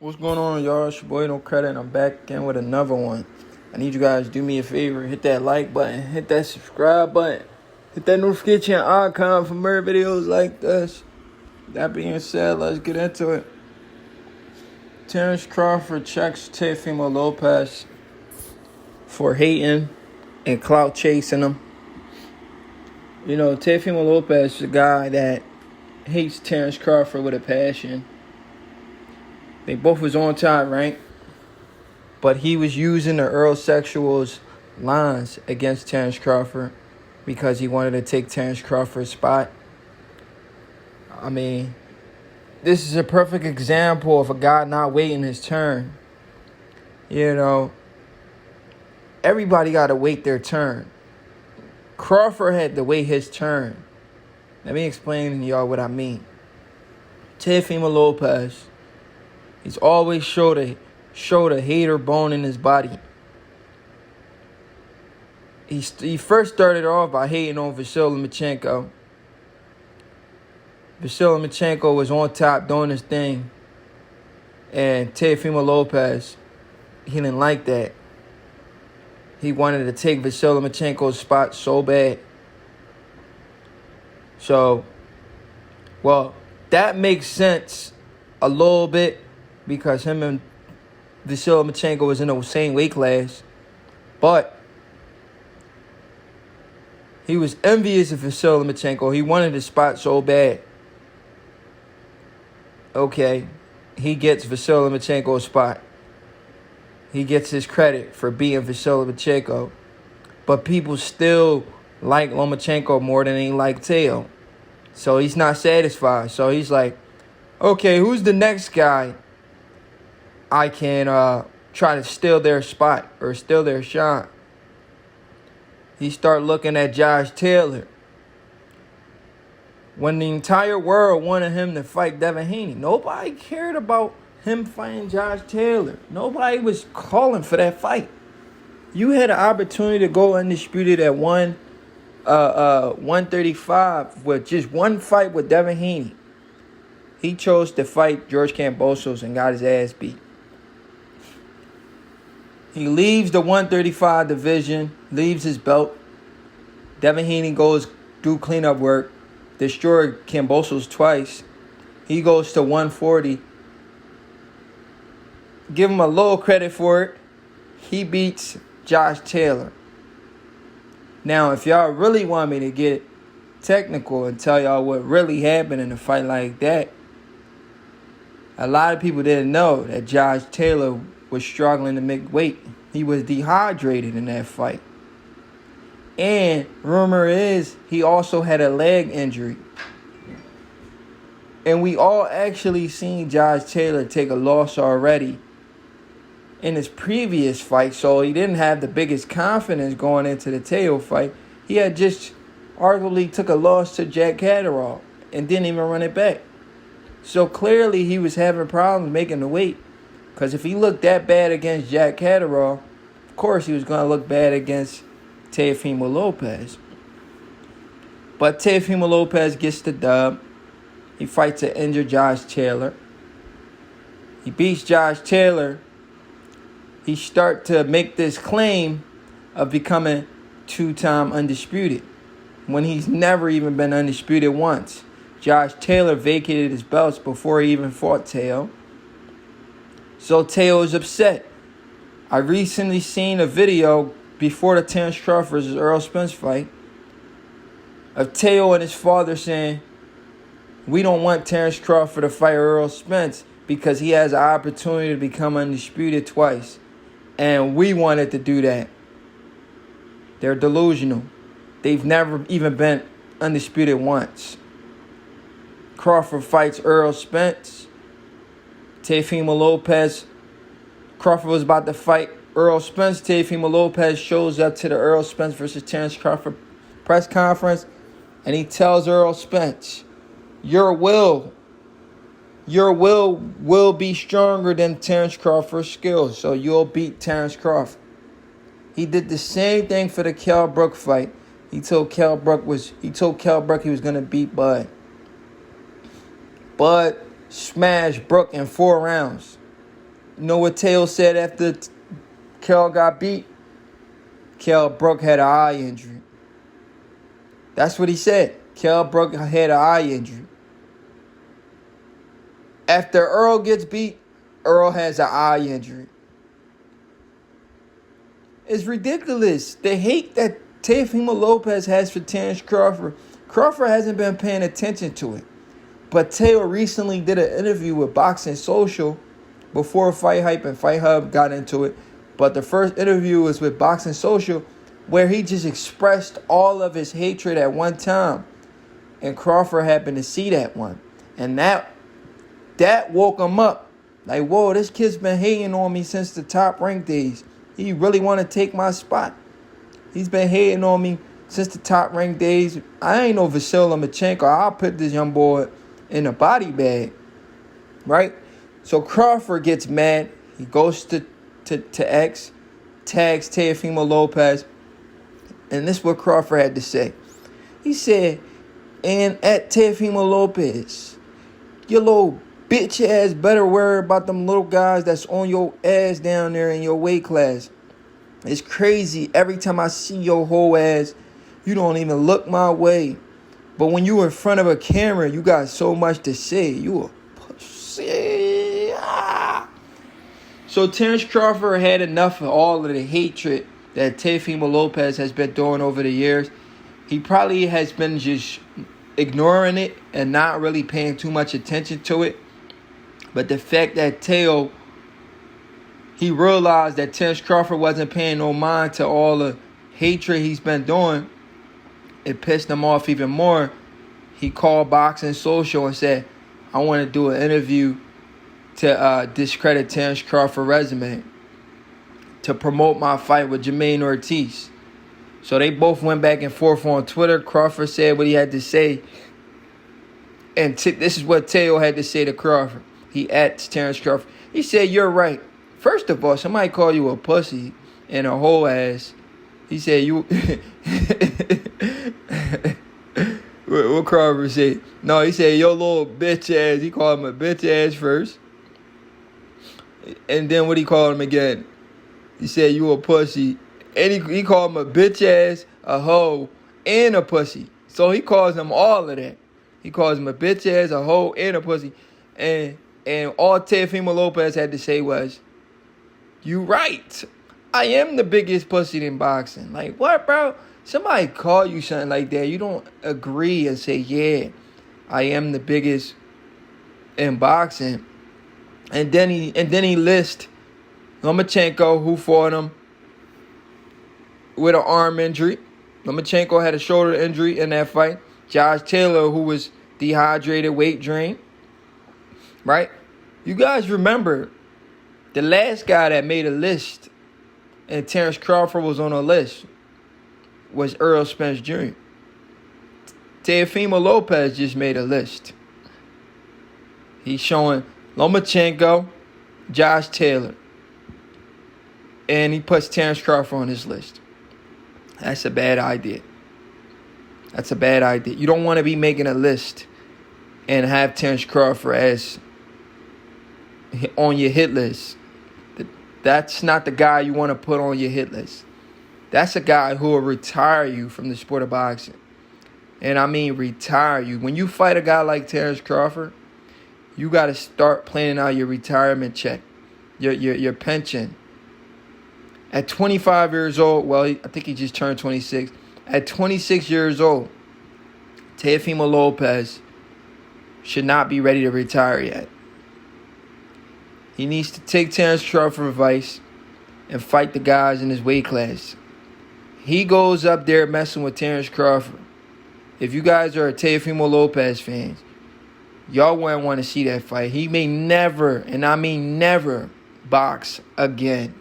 What's going on, y'all? It's your boy No Credit, and I'm back again with another one. I need you guys to do me a favor. Hit that like button. Hit that subscribe button. Hit that notification icon for more videos like this. That being said, let's get into it. Terence Crawford checks Teofimo Lopez for hating and clout chasing him. You know, Teofimo Lopez is a guy that hates Terence Crawford with a passion. They both was on top rank, but he was using the Earl Sexual's lines against Terence Crawford because he wanted to take Terence Crawford's spot. I mean, this is a perfect example of a guy not waiting his turn. You know, everybody got to wait their turn. Crawford had to wait his turn. Let me explain to y'all what I mean. Teofimo Lopez, he's always showed a hater bone in his body. He first started off by hating on Vasily Lomachenko. Vasily Lomachenko was on top doing his thing. And Teofimo Lopez, he didn't like that. He wanted to take Vasily Lomachenko's spot so bad. So, well, that makes sense a little bit because him and Vasily Lomachenko was in the same weight class. But he was envious of Vasily Lomachenko. He wanted his spot so bad. Okay, he gets Vasily Lomachenko's spot. He gets his credit for beating Vasily Lomachenko. But people still like Lomachenko more than they like Teo. So he's not satisfied. So he's like, okay, who's the next guy I can try to steal their spot or steal their shot? He started looking at Josh Taylor. When the entire world wanted him to fight Devin Haney, nobody cared about him fighting Josh Taylor. Nobody was calling for that fight. You had an opportunity to go undisputed at 135 with just one fight with Devin Haney. He chose to fight George Kambosos and got his ass beat. He leaves the 135 division, leaves his belt. Devin Haney goes do cleanup work, destroyed Kambosos twice. He goes to 140. Give him a little credit for it. He beats Josh Taylor. Now, if y'all really want me to get technical and tell y'all what really happened in a fight like that, a lot of people didn't know that Josh Taylor was struggling to make weight. He was dehydrated in that fight. And rumor is he also had a leg injury. And we all actually seen Josh Taylor take a loss already in his previous fight, so he didn't have the biggest confidence going into the Teo fight. He had just arguably took a loss to Jack Catterall and didn't even run it back. So clearly he was having problems making the weight. Because if he looked that bad against Jack Catterall, of course he was going to look bad against Teofimo Lopez. But Teofimo Lopez gets the dub. He fights an injured Josh Taylor. He beats Josh Taylor. He start to make this claim of becoming two-time undisputed when he's never even been undisputed once. Josh Taylor vacated his belts before he even fought Teo. So Teo is upset. I recently seen a video before the Terence Crawford versus Earl Spence fight of Teo and his father saying, we don't want Terence Crawford to fight Earl Spence because he has an opportunity to become undisputed twice. And we wanted to do that. They're delusional. They've never even been undisputed once. Crawford fights Earl Spence. Teofimo Lopez. Crawford was about to fight Earl Spence. Teofimo Lopez shows up to the Earl Spence versus Terence Crawford press conference. And he tells Earl Spence, your will be stronger than Terence Crawford's skills, so you'll beat Terence Crawford. He did the same thing for the Kell Brook fight. He told Kell Brook he was gonna beat Bud. Bud smashed Brook in 4 rounds. You know what Teo said after Kell got beat? Kell Brook had an eye injury. That's what he said. Kell Brook had an eye injury. After Earl gets beat, Earl has an eye injury. It's ridiculous. The hate that Teofimo Lopez has for Terence Crawford. Crawford hasn't been paying attention to it. But Teo recently did an interview with Boxing Social before Fight Hype and Fight Hub got into it. But the first interview was with Boxing Social, where he just expressed all of his hatred at one time. And Crawford happened to see that one. And that woke him up. Like, whoa, this kid's been hating on me since the Top Rank days. He really want to take my spot. He's been hating on me since the Top Rank days. I ain't no Vasyl Lomachenko. I'll put this young boy in a body bag. Right? So Crawford gets mad. He goes to X, tags Teofimo Lopez. And this is what Crawford had to say. He said, and at Teofimo Lopez, your little bitch ass better worry about them little guys that's on your ass down there in your weight class. It's crazy. Every time I see your whole ass, you don't even look my way. But when you in front of a camera, you got so much to say. You a pussy. So Terence Crawford had enough of all of the hatred that Teofimo Lopez has been doing over the years. He probably has been just ignoring it and not really paying too much attention to it. But the fact that Teo, he realized that Terence Crawford wasn't paying no mind to all the hatred he's been doing, it pissed him off even more. He called Boxing Social and said, I want to do an interview to discredit Terence Crawford's resume, to promote my fight with Jermaine Ortiz. So they both went back and forth on Twitter. Crawford said what he had to say. And this is what Teo had to say to Crawford. He asked Terence Crawford. He said, you're right. First of all, somebody call you a pussy and a whole ass. He said, you... What Crawford said? No, he said, your little bitch ass. He called him a bitch ass first. And then what he called him again? He said, you a pussy. And he called him a bitch ass, a hoe, and a pussy. So he calls him all of that. He calls him a bitch ass, a hoe, and a pussy. And all Teofimo Lopez had to say was, you right. I am the biggest pussy in boxing. Like, what, bro? Somebody call you something like that. You don't agree and say, yeah, I am the biggest in boxing. And then he lists Lomachenko, who fought him with an arm injury. Lomachenko had a shoulder injury in that fight. Josh Taylor, who was dehydrated, weight drain. Right? You guys remember the last guy that made a list and Terence Crawford was on a list was Earl Spence Jr. Teofimo Lopez just made a list. He's showing Lomachenko, Josh Taylor, and he puts Terence Crawford on his list. That's a bad idea. That's a bad idea. You don't want to be making a list and have Terence Crawford as on your hit list. That's not the guy you want to put on your hit list. That's a guy who will retire you from the sport of boxing. And I mean retire you. When you fight a guy like Terence Crawford, you got to start planning out your retirement check, your pension. At 25 years old, well, I think he just turned 26. At 26 years old, Teofimo Lopez should not be ready to retire yet. He needs to take Terence Crawford advice and fight the guys in his weight class. He goes up there messing with Terence Crawford. If you guys are Teofimo Lopez fans, y'all wouldn't want to see that fight. He may never, and I mean never, box again.